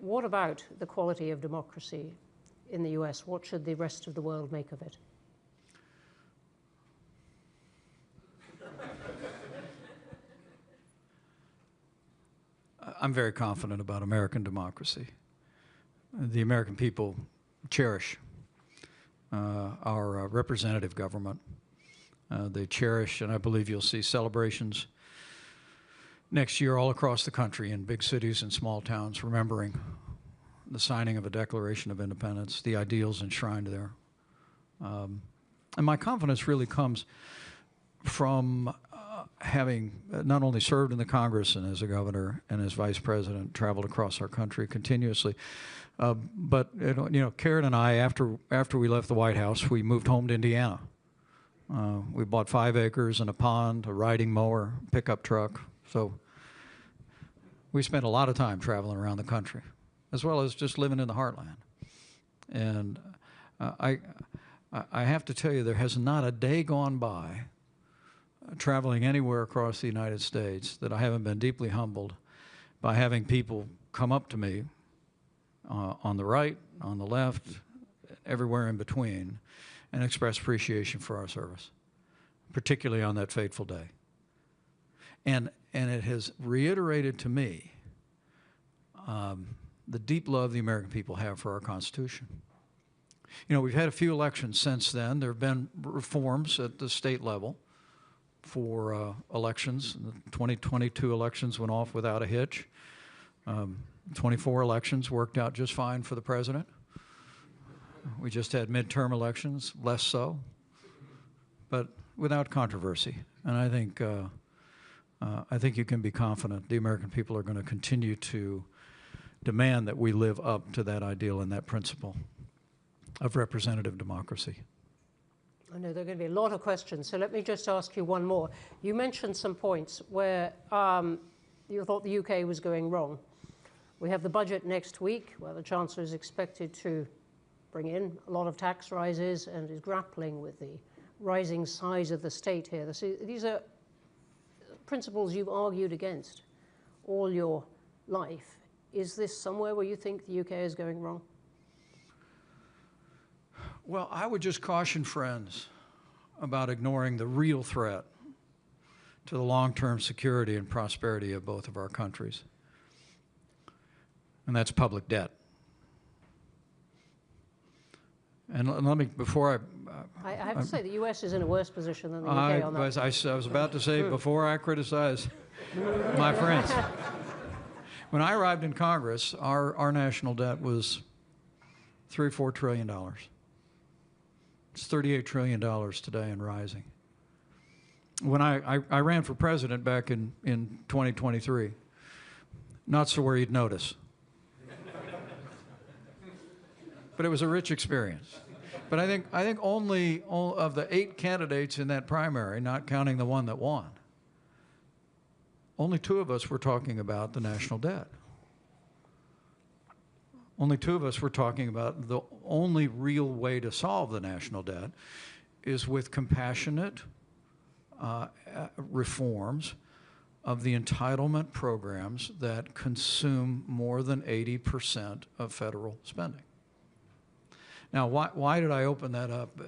what about the quality of democracy in the US? What should the rest of the world make of it? I'm very confident about American democracy. The American people cherish our representative government. They cherish, and I believe you'll see celebrations next year all across the country in big cities and small towns, remembering the signing of a Declaration of Independence, the ideals enshrined there. And my confidence really comes from having not only served in the Congress and as a governor and as vice president, traveled across our country continuously, but Karen and I, after we left the White House, we moved home to Indiana. We bought 5 acres and a pond, a riding mower, pickup truck. So we spent a lot of time traveling around the country, as well as just living in the heartland. And I have to tell you, there has not a day gone by traveling anywhere across the United States that I haven't been deeply humbled by having people come up to me on the right, on the left, everywhere in between, and express appreciation for our service, particularly on that fateful day. And it has reiterated to me the deep love the American people have for our Constitution. You know, we've had a few elections since then. There have been reforms at the state level for elections. The 2022 elections went off without a hitch. 24 elections worked out just fine for the president. We just had midterm elections, less so, but without controversy. And I think you can be confident the American people are going to continue to demand that we live up to that ideal and that principle of representative democracy. I know there are going to be a lot of questions, so let me just ask you one more. You mentioned some points where you thought the UK was going wrong. We have the budget next week, where the Chancellor is expected to bring in a lot of tax rises and is grappling with the rising size of the state here. These are principles you've argued against all your life. Is this somewhere where you think the UK is going wrong? Well, I would just caution friends about ignoring the real threat to the long-term security and prosperity of both of our countries, and that's public debt. And let me, before I have to say the U.S. is in a worse position than the UK on that. I was about to say, before I criticize my friends, when I arrived in Congress, our national debt was $3 or $4 trillion. It's $38 trillion today and rising. When I ran for president back in 2023, not so where you'd notice. But it was a rich experience. But I think only of the 8 candidates in that primary, not counting the one that won, only 2 of us were talking about the national debt. Only 2 of us were talking about the only real way to solve the national debt is with compassionate reforms of the entitlement programs that consume more than 80% of federal spending. Now, why did I open that up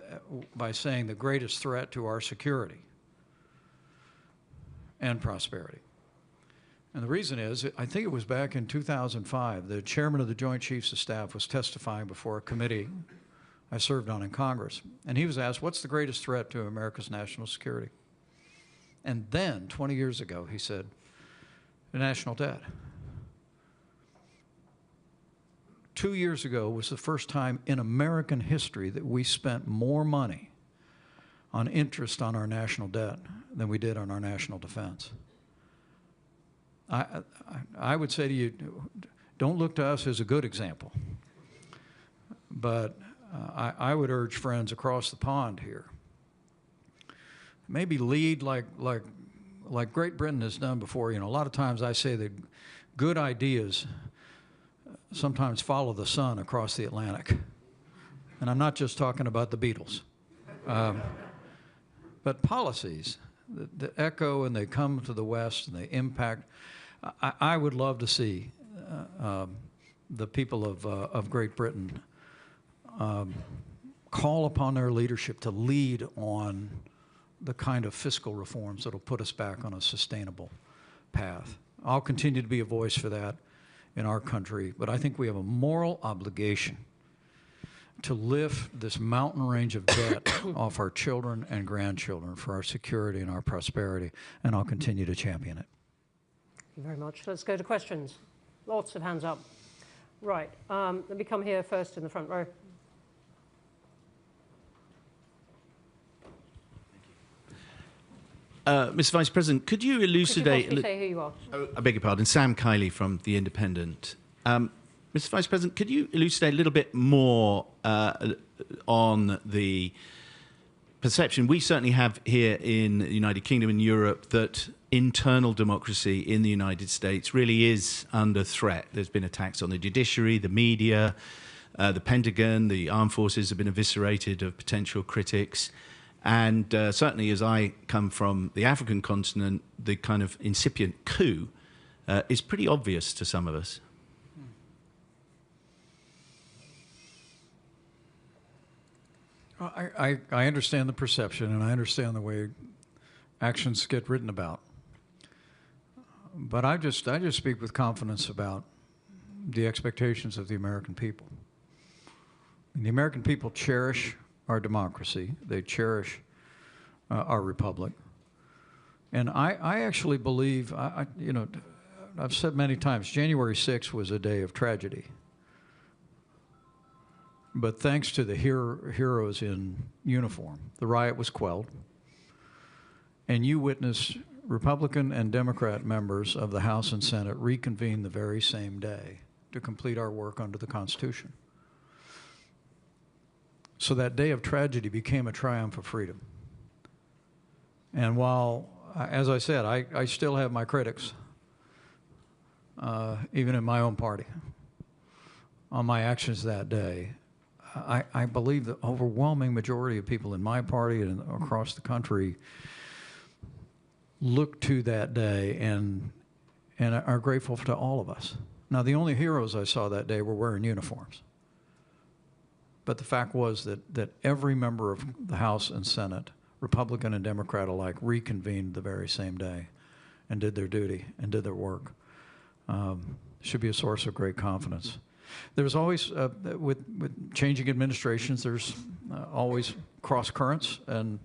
by saying the greatest threat to our security and prosperity? And the reason is, I think it was back in 2005, the chairman of the Joint Chiefs of Staff was testifying before a committee I served on in Congress. And he was asked, what's the greatest threat to America's national security? And then, 20 years ago, he said, the national debt. 2 years ago was the first time in American history that we spent more money on interest on our national debt than we did on our national defense. I would say to you, don't look to us as a good example. But I would urge friends across the pond here, maybe lead like Great Britain has done before. You know, a lot of times I say that good ideas sometimes follow the sun across the Atlantic. And I'm not just talking about the Beatles. But policies that echo and they come to the West and they impact. I would love to see the people of Great Britain call upon their leadership to lead on the kind of fiscal reforms that will put us back on a sustainable path. I'll continue to be a voice for that in our country, but I think we have a moral obligation to lift this mountain range of debt off our children and grandchildren for our security and our prosperity, and I'll continue to champion it. Thank you very much. Let's go to questions. Lots of hands up. Right. Let me come here first in the front row. Mr. Vice President, could you elucidate... Could you say who you are? Oh, I beg your pardon. Sam Kiley from The Independent. Mr. Vice President, could you elucidate a little bit more on the perception we certainly have here in the United Kingdom and Europe that internal democracy in the United States really is under threat? There's been attacks on the judiciary, the media, the Pentagon, the armed forces have been eviscerated of potential critics. And certainly as I come from the African continent, the kind of incipient coup is pretty obvious to some of us. I understand the perception, and I understand the way actions get written about. But I just speak with confidence about the expectations of the American people. And the American people cherish our democracy. They cherish our republic. And I actually believe, you know, I've said many times, January 6th was a day of tragedy. But thanks to the heroes in uniform, the riot was quelled. And you witnessed Republican and Democrat members of the House and Senate reconvene the very same day to complete our work under the Constitution. So that day of tragedy became a triumph of freedom. And while, as I said, I still have my critics, even in my own party, on my actions that day, I believe the overwhelming majority of people in my party and across the country look to that day and are grateful to all of us. Now, the only heroes I saw that day were wearing uniforms. But the fact was that every member of the House and Senate, Republican and Democrat alike, reconvened the very same day and did their duty and did their work. Should be a source of great confidence. There's always, with changing administrations, there's always cross currents, and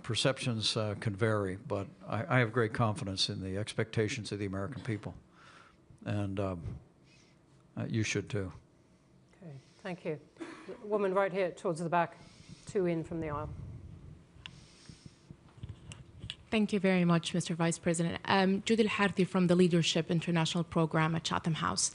perceptions can vary. But I have great confidence in the expectations of the American people, and you should too. Okay, thank you. The woman right here towards the back, two in from the aisle. Thank you very much, Mr. Vice President. Judith Harthi from the Leadership International Program at Chatham House.